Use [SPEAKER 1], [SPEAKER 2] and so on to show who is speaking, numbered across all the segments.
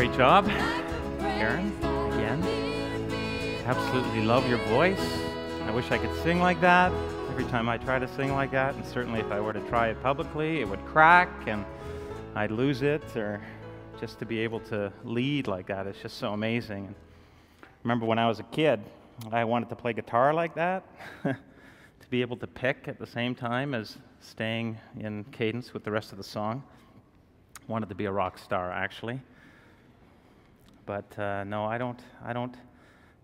[SPEAKER 1] Great job, Karen, again. Absolutely love your voice. I wish I could sing like that. Every time I try to sing like that, and certainly if I were to try it publicly, it would crack and I'd lose it, or just to be able to lead like that is just so amazing. And remember when I was a kid, I wanted to play guitar like that, to be able to pick at the same time as staying in cadence with the rest of the song. Wanted to be a rock star, actually. But no, I don't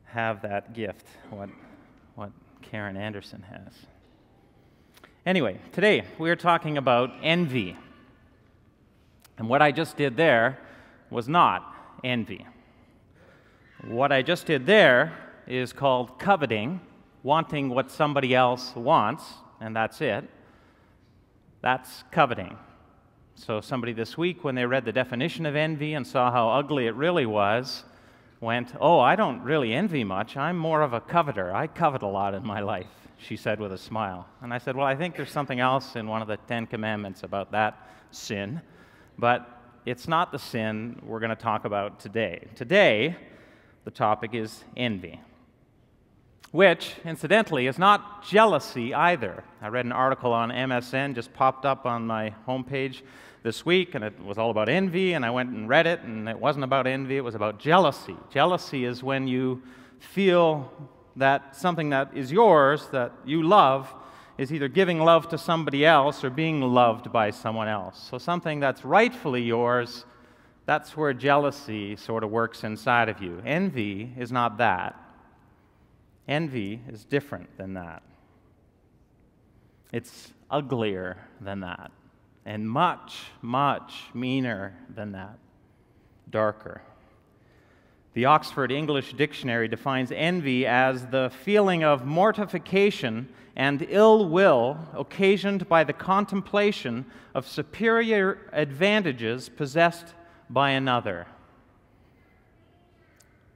[SPEAKER 1] have that gift, what Karen Anderson has. Anyway, today we are talking about envy. And what I just did there was not envy. What I just did there is called coveting, wanting what somebody else wants, and that's it. That's coveting. So somebody this week, when they read the definition of envy and saw how ugly it really was, went, "Oh, I don't really envy much. I'm more of a coveter. I covet a lot in my life," she said with a smile. And I said, well, I think there's something else in one of the 10 Commandments about that sin, but it's not the sin we're going to talk about today. Today, the topic is envy, which, incidentally, is not jealousy either. I read an article on MSN, just popped up on my homepage this week, and it was all about envy, and I went and read it, and it wasn't about envy, it was about jealousy. Jealousy is when you feel that something that is yours, that you love, is either giving love to somebody else or being loved by someone else. So something that's rightfully yours, that's where jealousy sort of works inside of you. Envy is not that. Envy is different than that. It's uglier than that, and much, much meaner than that, darker. The Oxford English Dictionary defines envy as the feeling of mortification and ill will occasioned by the contemplation of superior advantages possessed by another.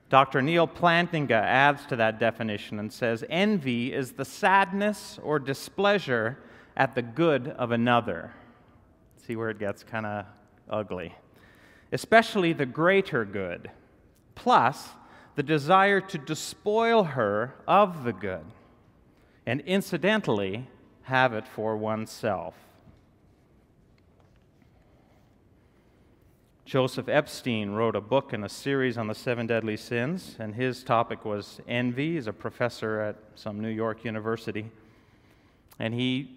[SPEAKER 1] Dr. Neil Plantinga adds to that definition and says, envy is the sadness or displeasure at the good of another. See where it gets kind of ugly. Especially the greater good, plus the desire to despoil her of the good, and incidentally have it for oneself. Joseph Epstein wrote a book and a series on the 7 deadly sins, and his topic was envy. He's a professor at some New York university. And he,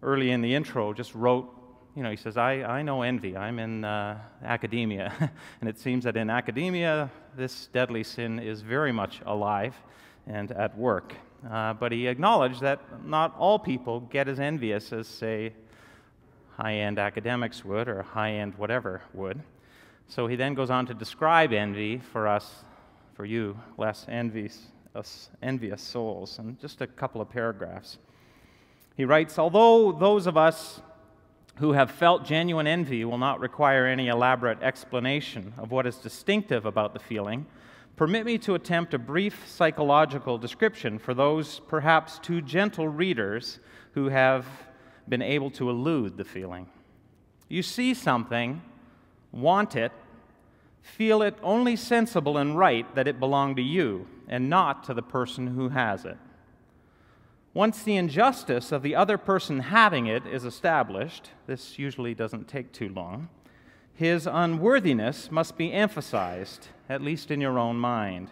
[SPEAKER 1] early in the intro, just wrote, he says, I know envy. I'm in academia. And it seems that in academia, this deadly sin is very much alive and at work. But he acknowledged that not all people get as envious as, say, high-end academics would, or high-end whatever would. So he then goes on to describe envy for us, for you, less envious souls, in just a couple of paragraphs. He writes, although those of us who have felt genuine envy will not require any elaborate explanation of what is distinctive about the feeling, permit me to attempt a brief psychological description for those perhaps too gentle readers who have been able to elude the feeling. You see something, want it, feel it only sensible and right that it belonged to you and not to the person who has it. Once the injustice of the other person having it is established, this usually doesn't take too long, his unworthiness must be emphasized, at least in your own mind.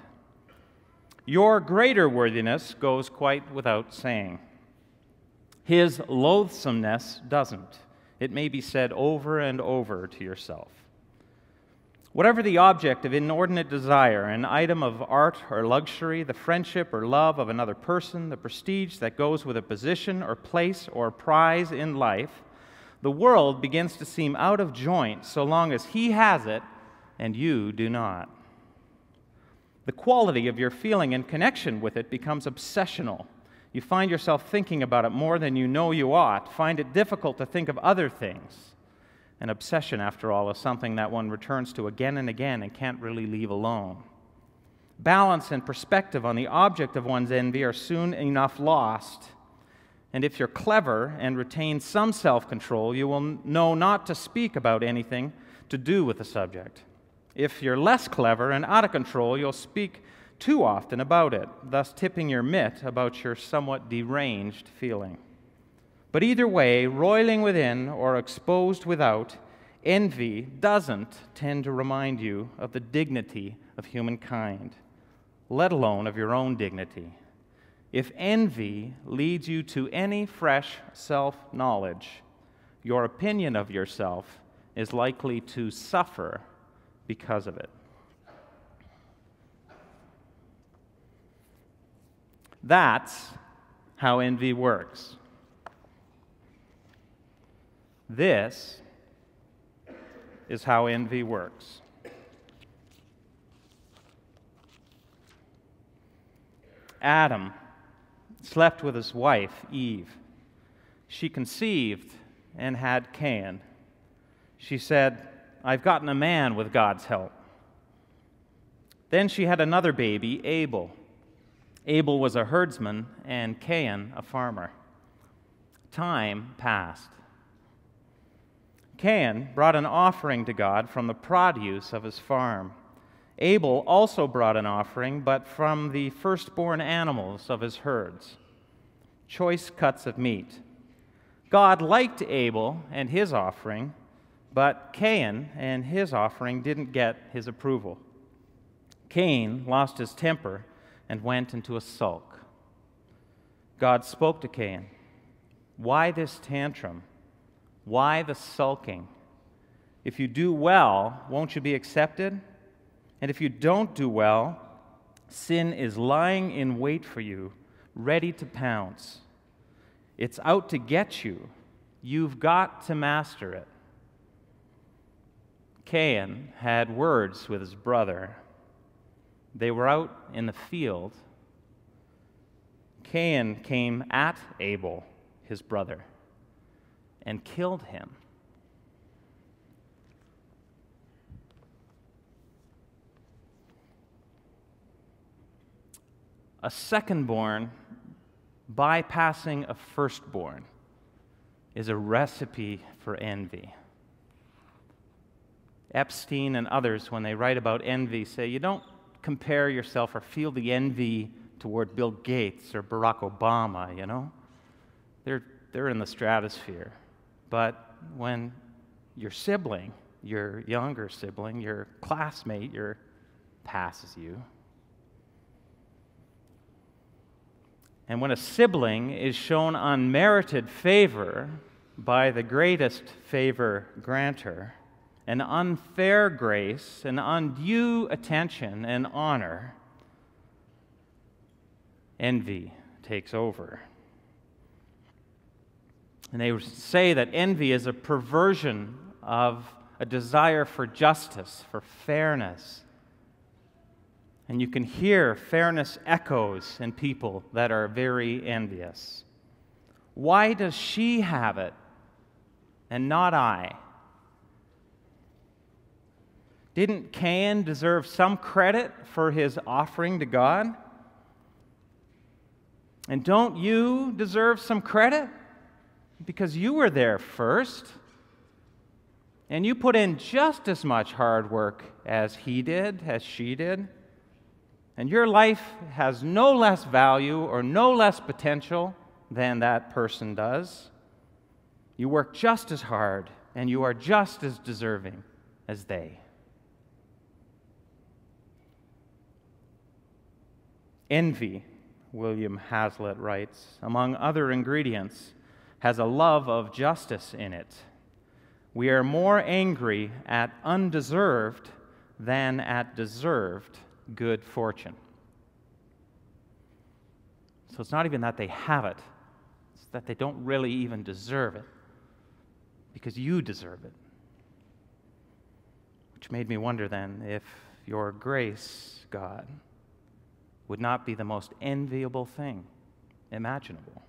[SPEAKER 1] Your greater worthiness goes quite without saying. His loathsomeness doesn't. It may be said over and over to yourself. Whatever the object of inordinate desire, an item of art or luxury, the friendship or love of another person, the prestige that goes with a position or place or prize in life, the world begins to seem out of joint so long as he has it and you do not. The quality of your feeling in connection with it becomes obsessional. You find yourself thinking about it more than you know you ought, find it difficult to think of other things. An obsession, after all, is something that one returns to again and again and can't really leave alone. Balance and perspective on the object of one's envy are soon enough lost. And if you're clever and retain some self-control, you will know not to speak about anything to do with the subject. If you're less clever and out of control, you'll speak too often about it, thus tipping your mitt about your somewhat deranged feeling. But either way, roiling within or exposed without, envy doesn't tend to remind you of the dignity of humankind, let alone of your own dignity. If envy leads you to any fresh self-knowledge, your opinion of yourself is likely to suffer because of it. That's how envy works. This is how envy works. Adam slept with his wife, Eve. She conceived and had Cain. She said, "I've gotten a man with God's help." Then she had another baby, Abel. Abel was a herdsman and Cain a farmer. Time passed. Cain brought an offering to God from the produce of his farm. Abel also brought an offering, but from the firstborn animals of his herds, choice cuts of meat. God liked Abel and his offering, but Cain and his offering didn't get his approval. Cain lost his temper and went into a sulk. God spoke to Cain, "Why this tantrum? Why the sulking? If you do well, won't you be accepted? And if you don't do well, sin is lying in wait for you, ready to pounce. It's out to get you. You've got to master it." Cain had words with his brother. They were out in the field. Cain came at Abel, his brother, and killed him. A secondborn bypassing a firstborn is a recipe for envy. Epstein and others, when they write about envy, say you don't compare yourself or feel the envy toward Bill Gates or Barack Obama, you know? They're in the stratosphere. But when your sibling, your younger sibling, your classmate, passes you, and when a sibling is shown unmerited favor by the greatest favor granter, an unfair grace, an undue attention and honor, envy takes over. And they say that envy is a perversion of a desire for justice, for fairness. And you can hear fairness echoes in people that are very envious. Why does she have it and not I? Didn't Cain deserve some credit for his offering to God? And don't you deserve some credit? Because you were there first. And you put in just as much hard work as he did, as she did. And your life has no less value or no less potential than that person does. You work just as hard, and you are just as deserving as they. Envy, William Hazlitt writes, among other ingredients, has a love of justice in it. We are more angry at undeserved than at deserved good fortune. So it's not even that they have it, it's that they don't really even deserve it, because you deserve it. Which made me wonder then if your grace, God, would not be the most enviable thing imaginable.